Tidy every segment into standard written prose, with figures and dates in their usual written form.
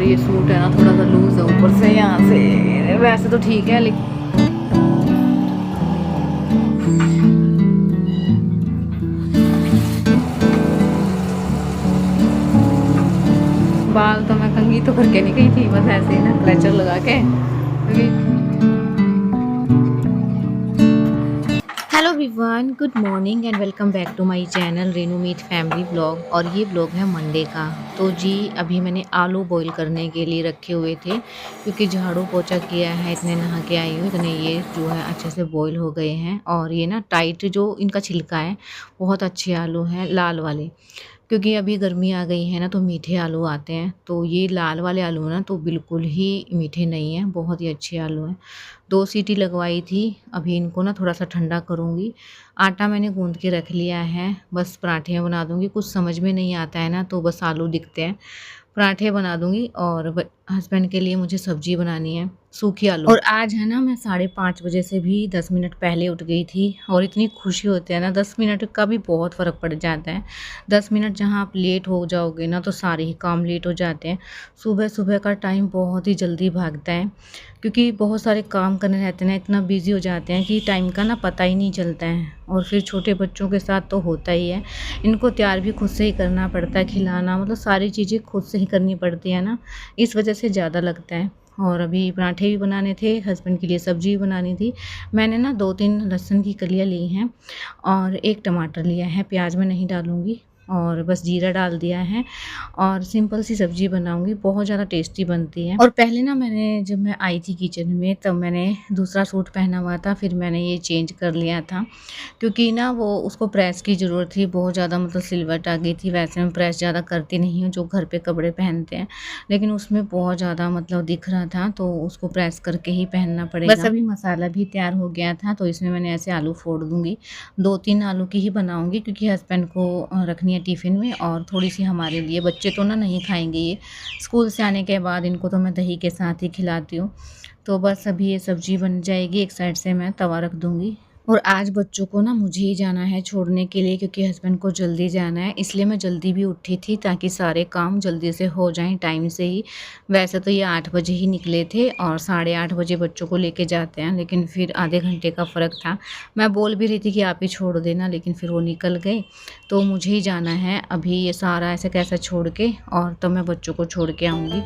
ये सूट है ना थोड़ा सा लूज है ऊपर से, यहाँ से वैसे तो ठीक है लेकिन बाल तो मैं कंघी तो करके नहीं गई थी, बस ऐसे ही ना क्लचर लगा के। Hello everyone, good morning and welcome back to my channel Renu Meet family vlog. और ये ब्लॉग है मंडे का। तो जी अभी मैंने आलू बॉईल करने के लिए रखे हुए थे, क्योंकि झाड़ू पोछा किया है, इतने नहा के आई हूँ, इतने ये जो है अच्छे से बॉईल हो गए हैं। और ये ना टाइट जो इनका छिलका है, बहुत अच्छे आलू हैं लाल वाले, क्योंकि अभी गर्मी आ गई है ना तो मीठे आलू आते हैं। तो ये लाल वाले आलू ना तो बिल्कुल ही मीठे नहीं हैं, बहुत ही अच्छे आलू हैं। 2 सीटी लगवाई थी। अभी इनको ना थोड़ा सा ठंडा करूँगी। आटा मैंने गूंद के रख लिया है, बस पराठे बना दूँगी। कुछ समझ में नहीं आता है ना तो बस आलू दिखते हैं, पराठे बना दूँगी। और हस्बैंड के लिए मुझे सब्जी बनानी है, सूखी आलू। और आज है ना मैं 5:30 बजे से भी 10 मिनट पहले उठ गई थी। और इतनी खुशी होती है ना, 10 मिनट का भी बहुत फ़र्क पड़ जाता है। 10 मिनट जहाँ आप लेट हो जाओगे ना तो सारे ही काम लेट हो जाते हैं। सुबह सुबह का टाइम बहुत ही जल्दी भागता है, क्योंकि बहुत सारे काम करने रहते हैं ना, इतना बिजी हो जाते हैं कि टाइम का ना पता ही नहीं चलता है। और फिर छोटे बच्चों के साथ तो होता ही है, इनको तैयार भी खुद से ही करना पड़ता है, खिलाना मतलब सारी चीज़ें खुद से ही करनी पड़ती है ना, इस वजह से ज़्यादा लगता है। और अभी पराठे भी बनाने थे, हस्बैंड के लिए सब्जी भी बनानी थी। मैंने ना 2-3 लहसुन की कलियाँ ली हैं और 1 टमाटर लिया है, प्याज मैं नहीं डालूँगी। और बस जीरा डाल दिया है और सिंपल सी सब्ज़ी बनाऊँगी, बहुत ज़्यादा टेस्टी बनती है। और पहले ना जब मैं आई थी किचन में तब मैंने दूसरा सूट पहना हुआ था, फिर मैंने ये चेंज कर लिया था, क्योंकि ना वो उसको प्रेस की ज़रूरत थी, बहुत ज़्यादा मतलब सिलवट आ गई थी। वैसे मैं प्रेस ज़्यादा करती नहीं हूँ, जो घर पे कपड़े पहनते हैं, लेकिन उसमें बहुत ज़्यादा मतलब दिख रहा था तो उसको प्रेस करके ही पहनना पड़ेगा। बस अभी मसाला भी तैयार हो गया था, तो इसमें मैंने ऐसे आलू फोड़ दूँगी। 2-3 आलू की ही बनाऊँगी, क्योंकि हस्बैंड को रखनी है टिफ़िन में, और थोड़ी सी हमारे लिए। बच्चे तो ना नहीं खाएंगे ये, स्कूल से आने के बाद इनको तो मैं दही के साथ ही खिलाती हूँ। तो बस अभी ये सब्ज़ी बन जाएगी, एक साइड से मैं तवा रख दूँगी। और आज बच्चों को ना मुझे ही जाना है छोड़ने के लिए, क्योंकि हस्बैंड को जल्दी जाना है, इसलिए मैं जल्दी भी उठी थी ताकि सारे काम जल्दी से हो जाएं टाइम से ही। वैसे तो ये 8 बजे ही निकले थे और 8:30 बजे बच्चों को लेके जाते हैं, लेकिन फिर आधे घंटे का फ़र्क था। मैं बोल भी रही थी कि आप ही छोड़ देना, लेकिन फिर वो निकल गए, तो मुझे ही जाना है अभी ये सारा ऐसे कैसे छोड़ के, और तब मैं बच्चों को छोड़ के आऊँगी।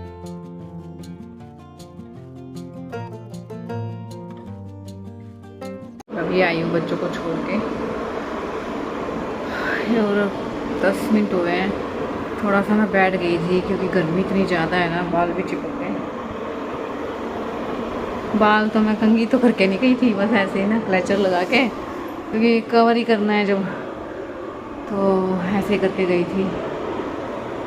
अभी आई हूँ बच्चों को छोड़ के, और 10 मिनट हुए हैं। थोड़ा सा मैं बैठ गई थी, क्योंकि गर्मी इतनी ज़्यादा है ना, बाल भी चिपक गए। बाल तो मैं कंघी तो करके नहीं गई थी, बस ऐसे ही ना क्लचर लगा के, क्योंकि कवर ही करना है जब, तो ऐसे करके गई थी।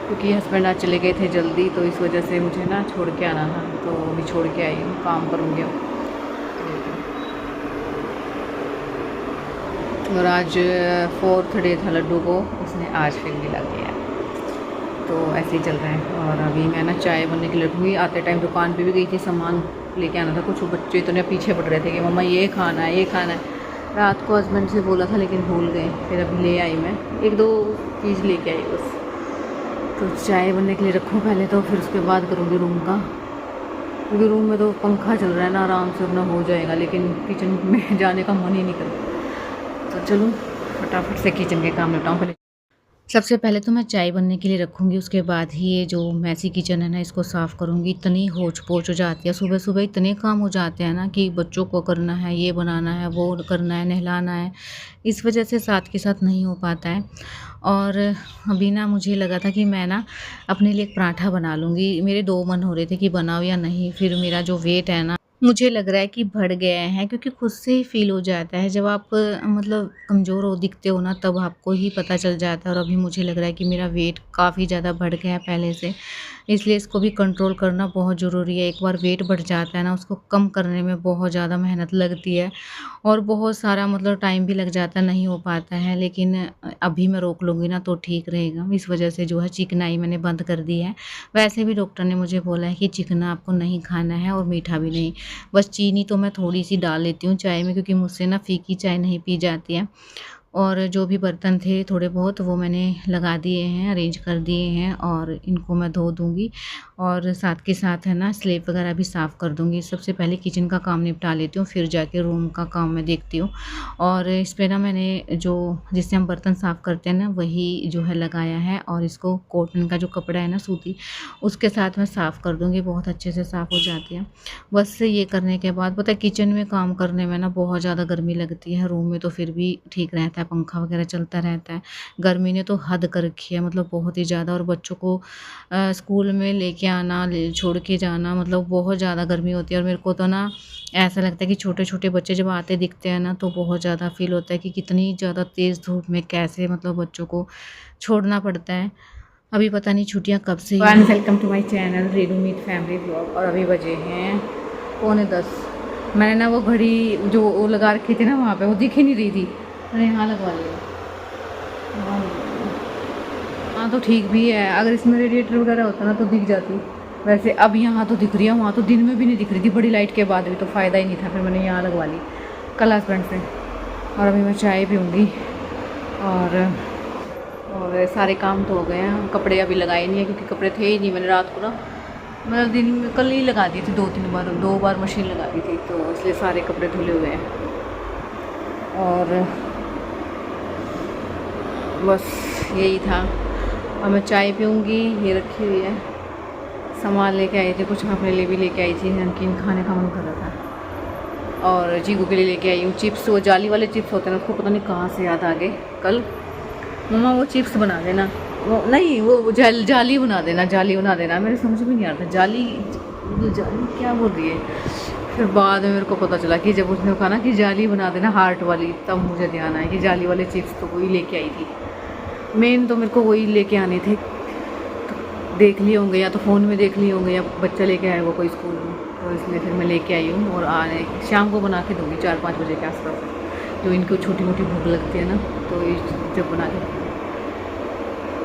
क्योंकि हस्बैंड आज चले गए थे जल्दी, तो इस वजह से मुझे ना छोड़ के आना था, तो अभी छोड़ के आई हूँ, काम करूँगी अब। और आज 4th डे था लड्डू को, उसने आज फिर मिला दिया, तो ऐसे ही चल रहा है। और अभी मैं ना चाय बनने के लिए रखूँगी। आते टाइम दुकान पे भी गई थी, सामान लेके आना था। कुछ बच्चे इतने पीछे पड़ रहे थे कि मम्मा ये खाना है, ये खाना है। रात को हस्बैंड से बोला था लेकिन भूल गए, फिर अभी ले आई मैं 1-2 चीज़ लेके आई बस। तो चाय बनने के लिए रखूँ पहले, तो फिर उसके बाद करूँगी रूम का, क्योंकि रूम में तो पंखा चल रहा है ना, आराम से अपना हो जाएगा, लेकिन किचन में जाने का मन ही नहीं करता। तो चलो फटाफट से किचन के काम निपटाऊँ पहले। सबसे पहले तो मैं चाय बनने के लिए रखूँगी, उसके बाद ही ये जो मैसी किचन है ना इसको साफ़ करूँगी। इतनी होच पोच हो जाती है, सुबह सुबह इतने काम हो जाते हैं ना, कि बच्चों को करना है, ये बनाना है, वो करना है, नहलाना है, इस वजह से साथ के साथ नहीं हो पाता है। और अभी ना मुझे लगा था कि मैं ना अपने लिए एक पराठा बना लूँगी। मेरे 2 मन हो रहे थे कि बनाओ या नहीं। फिर मेरा जो वेट है ना, मुझे लग रहा है कि बढ़ गया है, क्योंकि खुद से ही फ़ील हो जाता है जब आप मतलब कमज़ोर हो दिखते हो ना, तब आपको ही पता चल जाता है। और अभी मुझे लग रहा है कि मेरा वेट काफ़ी ज़्यादा बढ़ गया है पहले से, इसलिए इसको भी कंट्रोल करना बहुत ज़रूरी है। एक बार वेट बढ़ जाता है ना, उसको कम करने में बहुत ज़्यादा मेहनत लगती है, और बहुत सारा मतलब टाइम भी लग जाता है, नहीं हो पाता है। लेकिन अभी मैं रोक लूँगी ना तो ठीक रहेगा। इस वजह से जो है चिकनाई मैंने बंद कर दी है। वैसे भी डॉक्टर ने मुझे बोला है कि चिकना आपको नहीं खाना है, और मीठा भी नहीं। बस चीनी तो मैं थोड़ी सी डाल लेती हूँ चाय में, क्योंकि मुझसे ना फीकी चाय नहीं पी जाती है। और जो भी बर्तन थे थोड़े बहुत वो मैंने लगा दिए हैं, अरेंज कर दिए हैं और इनको मैं धो दूँगी और साथ के साथ है ना स्लैब वगैरह भी साफ़ कर दूँगी। सबसे पहले किचन का काम निपटा लेती हूँ, फिर जाके रूम का काम मैं देखती हूँ। और इस पे ना मैंने जो जिससे हम बर्तन साफ़ करते हैं ना वही जो है लगाया है और इसको कॉटन का जो कपड़ा है ना सूती, उसके साथ मैं साफ़ कर दूँगी, बहुत अच्छे से साफ़ हो जाती है। बस ये करने के बाद पता है किचन में काम करने में ना बहुत ज़्यादा गर्मी लगती है, रूम में तो फिर भी ठीक रहता है, पंखा वगैरह चलता रहता है। गर्मी ने तो हद कर रखी है, मतलब बहुत ही ज़्यादा। और बच्चों को स्कूल में लेके आना, ले छोड़ के जाना, मतलब बहुत ज़्यादा गर्मी होती है। और मेरे को तो ना ऐसा लगता है कि छोटे-छोटे बच्चे जब आते दिखते हैं ना तो बहुत ज़्यादा फ़ील होता है कि कितनी ज़्यादा तेज़ धूप में कैसे मतलब बच्चों को छोड़ना पड़ता है। अभी पता नहीं छुट्टियाँ कब से welcome to my channel Renu Meet family vlog. और अभी बजे हैं 9:45। मैंने ना वो घड़ी जो वो लगा रखी थी ना वहाँ पे, वो दिख ही नहीं रही थी, मैंने यहाँ लगवा लिया। हाँ तो ठीक भी है, अगर इसमें रेडिएटर वगैरह होता ना तो दिख जाती। वैसे अब यहाँ तो दिख रही है, वहाँ तो दिन में भी नहीं दिख रही थी, बड़ी लाइट के बाद भी तो फ़ायदा ही नहीं था, फिर मैंने यहाँ लगवा ली कल हस्बैंड से। और अभी मैं चाय पीऊँगी और सारे काम तो हो गए हैं। कपड़े अभी लगाए नहीं है क्योंकि कपड़े थे ही नहीं, मैंने रात को ना मतलब दिन में कल ही लगा दी थी, 2 बार मशीन लगा दी थी, तो इसलिए सारे कपड़े धुले हुए हैं। और बस यही था। और मैं चाय पीऊँगी, ये रखी हुई है, सामान लेके आई थी, कुछ अपने लिए भी लेके आई थी, नमकीन खाने का मन कर रहा था। और जीगू के लिए लेके आई हूँ चिप्स, वो जाली वाले चिप्स होते हैं, उसको पता नहीं कहाँ से याद आ गए कल। मम्मा वो चिप्स बना देना, वो नहीं वो जाली बना देना, मेरे समझ में नहीं आता जाली क्या बोल रही है। फिर बाद में मेरे को पता चला कि जब उसने कहा ना कि जाली बना देना हार्ट वाली, तब मुझे ध्यान आया कि जाली वाले चिप्स तो वही लेके आई थी। मेन तो मेरे को वही लेके आने थे, तो देख लिए होंगे या तो फ़ोन में देख लिए होंगे या बच्चा लेके आया वो कोई स्कूल में, तो इसलिए फिर मैं लेके आई हूँ। और आने शाम को बना के दूँगी 4-5 बजे के आसपास, जो इनको छोटी मोटी भूख लगती है ना तो ये जब बना के।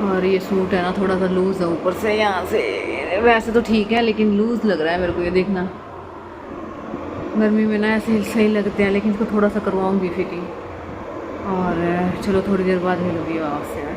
और ये सूट है ना थोड़ा सा लूज़ है ऊपर से, यहाँ से वैसे तो ठीक है लेकिन लूज़ लग रहा है मेरे को, ये देखना। गर्मी में ना ऐसे सही लगते हैं, लेकिन इसको थोड़ा सा करवाऊँगी फिटिंग। और चलो थोड़ी देर बाद मिलूँगी आपसे।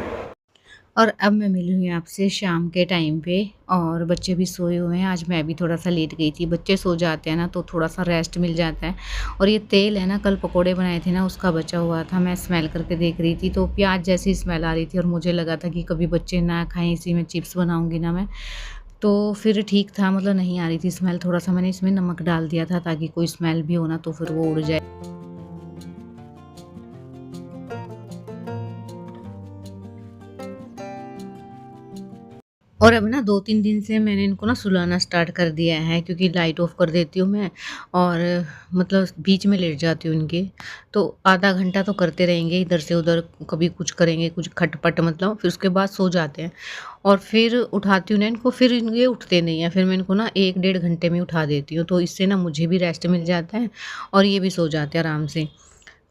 और अब मैं मिली हूँ आपसे शाम के टाइम पे, और बच्चे भी सोए हुए हैं। आज मैं भी थोड़ा सा लेट गई थी, बच्चे सो जाते हैं ना तो थोड़ा सा रेस्ट मिल जाता है। और ये तेल है ना, कल पकोड़े बनाए थे ना उसका बचा हुआ था, मैं स्मेल करके देख रही थी तो प्याज जैसी स्मेल आ रही थी और मुझे लगा था कि कभी बच्चे ना खाएं, इसी में चिप्स बनाऊंगी ना मैं, तो फिर ठीक था, मतलब नहीं आ रही थी स्मेल। थोड़ा सा मैंने इसमें नमक डाल दिया था ताकि कोई स्मेल भी हो ना तो फिर वो उड़ जाए। और अब ना 2-3 दिन से मैंने इनको ना सुलाना स्टार्ट कर दिया है, क्योंकि लाइट ऑफ कर देती हूँ मैं और मतलब बीच में लेट जाती हूँ इनके, तो आधा घंटा तो करते रहेंगे इधर से उधर, कभी कुछ करेंगे कुछ खटपट, मतलब फिर उसके बाद सो जाते हैं। और फिर उठाती हूँ ना इनको, फिर ये उठते नहीं हैं, फिर मैं इनको ना 1-1.5 घंटे में उठा देती हूँ, तो इससे ना मुझे भी रेस्ट मिल जाता है और ये भी सो जाते हैं आराम से।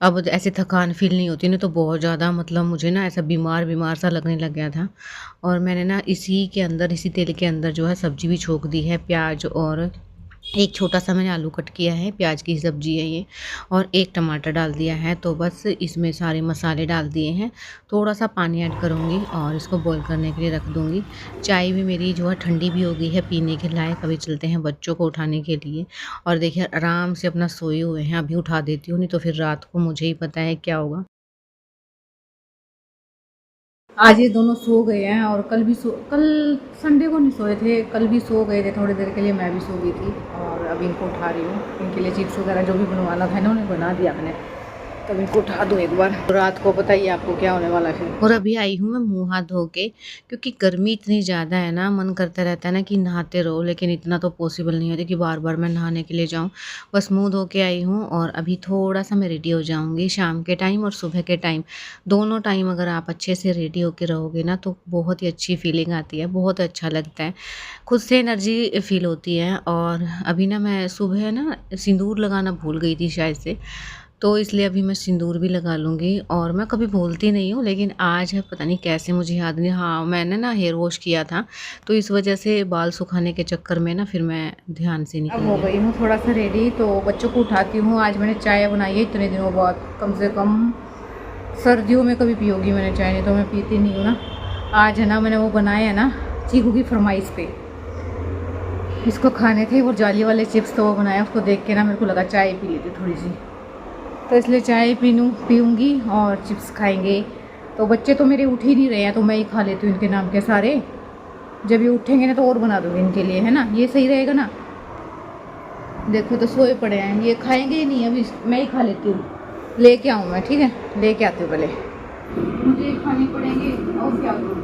अब ऐसे थकान फ़ील नहीं होती, नहीं तो बहुत ज़्यादा मतलब मुझे ना ऐसा बीमार सा लगने लग गया था। और मैंने ना इसी के अंदर, इसी तेल के अंदर जो है सब्ज़ी भी छोंक दी है, प्याज, और एक छोटा-सा मैंने आलू कट किया है, प्याज की सब्ज़ी है ये, और एक टमाटर डाल दिया है। तो बस इसमें सारे मसाले डाल दिए हैं, थोड़ा-सा पानी ऐड करूँगी और इसको बॉईल करने के लिए रख दूँगी। चाय भी मेरी जो है ठंडी भी हो गई है, पीने के लायक। अभी चलते हैं बच्चों को उठाने के लिए। और देखिए आराम से अपना सोए हुए हैं, अभी उठा देती हूँ, नहीं तो फिर रात को मुझे ही पता है क्या होगा। आज ये दोनों सो गए हैं और कल संडे को नहीं सोए थे, कल भी सो गए थे थोड़ी देर के लिए, मैं भी सो गई थी। और अभी इनको उठा रही हूँ, इनके लिए चिप्स वगैरह जो भी बनवाना था ना उन्हें बना दिया मैंने, तब इनको उठा दूँ एक बार। तो रात को बताइए आपको क्या होने वाला है फिर। और अभी आई हूँ मैं मुँह हाथ धो के, क्योंकि गर्मी इतनी ज़्यादा है ना, मन करता रहता है ना कि नहाते रहो, लेकिन इतना तो पॉसिबल नहीं होता कि बार बार मैं नहाने के लिए जाऊँ। बस मुँह धो के आई हूँ और अभी थोड़ा सा मैं रेडी हो जाऊँगी। शाम के टाइम और सुबह के टाइम, दोनों टाइम अगर आप अच्छे से रेडी होके रहोगे ना तो बहुत ही अच्छी फीलिंग आती है, बहुत अच्छा लगता है, खुद से एनर्जी फील होती है। और अभी ना मैं सुबह ना सिंदूर लगाना भूल गई थी शायद से, तो इसलिए अभी मैं सिंदूर भी लगा लूँगी। और मैं कभी भूलती नहीं हूँ, लेकिन आज है पता नहीं कैसे मुझे याद नहीं। हाँ, मैंने ना हेयर वॉश किया था, तो इस वजह से बाल सुखाने के चक्कर में ना फिर मैं ध्यान से निकल गई। अब हो गई हूँ थोड़ा सा रेडी, तो बच्चों को उठाती हूँ। आज मैंने चाय बनाई है इतने दिनों बाद, कम से कम सर्दियों में कभी पियोगी मैंने चाय, नहीं तो मैं पीती नहीं हूँ ना। आज है ना मैंने वो बनाए है ना चीकू की फरमाइश पे, इसको खाने थे वो जाली वाले चिप्स, तो वो बनाया, उसको देख के ना मेरे को लगा चाय पी लेती थोड़ी सी, तो इसलिए चाय पीऊँगी और चिप्स खाएंगे। तो बच्चे तो मेरे उठ ही नहीं रहे हैं, तो मैं ही खा लेती हूँ इनके नाम के सारे। जब ये उठेंगे ना तो और बना दूँगी इनके लिए, है ना, ये सही रहेगा ना। देखो तो सोए पड़े हैं, ये खाएंगे ही नहीं, अभी मैं ही खा लेती हूँ। लेके आऊँ मैं, ठीक है, लेके आती हूँ पहले, मुझे खाने पड़ेंगे और क्या करूँ।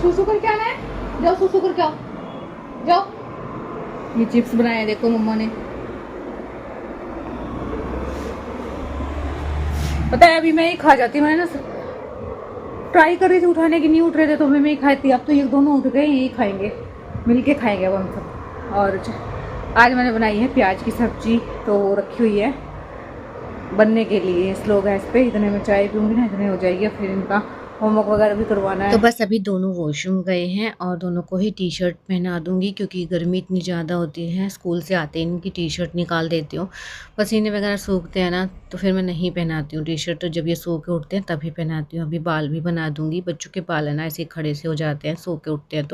सुसु करके आना है, जाओ सुसु करके आओ, जाओ। ये चिप्स बनाए देखो मम्मा ने, पता है अभी मैं ही खा जाती, मैंने ना ट्राई कर रही थी उठाने की, नहीं उठ रहे थे तो मैं ही खाती। अब तो ये दोनों उठ गए, यही खाएंगे, मिलके खाएंगे अब हम सब। और आज मैंने बनाई है प्याज की सब्जी, तो वो रखी हुई है बनने के लिए स्लो गैस पे। इतने में चाय पीऊँगी ना, इतने हो जाएगी, फिर इनका होमवर्क वगैरह भी करवाना है। तो बस अभी दोनों वॉशरूम गए हैं और दोनों को ही टी शर्ट पहना दूंगी, क्योंकि गर्मी इतनी ज़्यादा होती है। स्कूल से आते ही इनकी टी शर्ट निकाल देती हूँ, पसीने वगैरह सूखते हैं ना, तो फिर मैं नहीं पहनाती हूँ टी शर्ट। तो जब ये सो के उठते हैं तभी पहनाती हूँ। अभी बाल भी बना दूंगी, बच्चों के बाल है ना ऐसे खड़े से हो जाते हैं सो के उठते हैं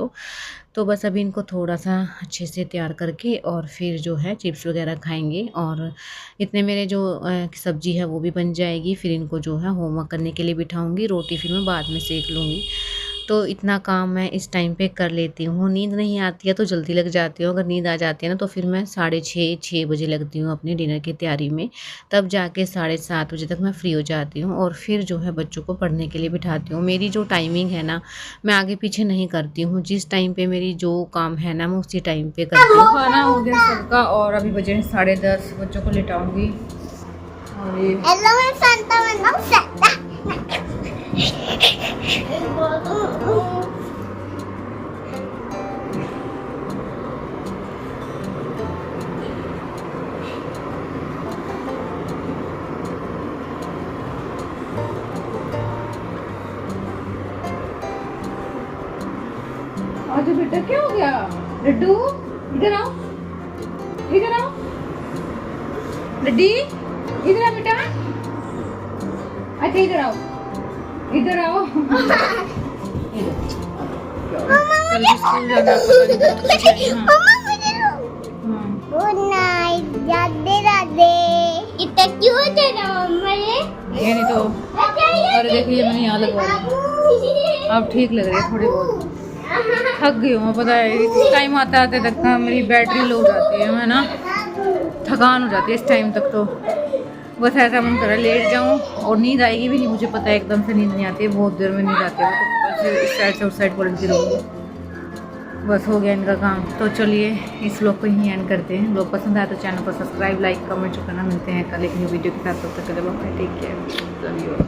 तो बस अभी इनको थोड़ा सा अच्छे से तैयार करके और फिर जो है चिप्स वगैरह खाएंगे। और इतने मेरे जो सब्जी है वो भी बन जाएगी। फिर इनको जो है होमवर्क करने के लिए बिठाऊंगी, रोटी फिर मैं बाद में सेक लूँगी। तो इतना काम मैं इस टाइम पे कर लेती हूँ। नींद नहीं आती है तो जल्दी लग जाती हूँ, अगर नींद आ जाती है ना तो फिर मैं 6:30 बजे लगती हूँ अपने डिनर की तैयारी में, तब जाके 7:30 बजे तक मैं फ्री हो जाती हूँ। और फिर जो है बच्चों को पढ़ने के लिए बिठाती हूँ। मेरी जो टाइमिंग है ना, मैं आगे पीछे नहीं करती हूँ, जिस टाइम पे मेरी जो काम है ना मैं उसी टाइम पे करती हूँ। खाना हो गया सबका और अभी बजे 10:30, बच्चों को लेटाऊँगी। और ये आज बेटा क्या हो गया? लड्डू इधर आओ, इधर आओ लड्डी, इधर आ बेटा, अच्छा इधर आओ, इधर आओ। कल स्कूल जाना, गुड नाइट, राधे राधे। इतना क्यों तेरा मम्मा ये नहीं तो, अरे देखिए मैंने यहाँ लगवाया, अब ठीक लग रही है थोड़ी बहुत। थक गई हूँ, पता है इस टाइम आते आते तक मेरी बैटरी लो हो जाती है, मैं ना थकान हो जाती है इस टाइम तक। तो बस ऐसा मन कर रहा है लेट जाऊँ, और नींद आएगी भी नहीं, मुझे पता है एकदम से नींद नहीं आती है, बहुत देर में नींद आती है, तो बस इस साइड से उस साइड पलटती रहूँगी। बस हो गया इनका काम। तो चलिए इस व्लॉग को यहीं एंड करते हैं। व्लॉग पसंद आया तो चैनल को सब्सक्राइब, लाइक, कमेंट करना। मिलते हैं कल एक न्यू वीडियो के साथ, तब तक के लिए bye, take care, love you.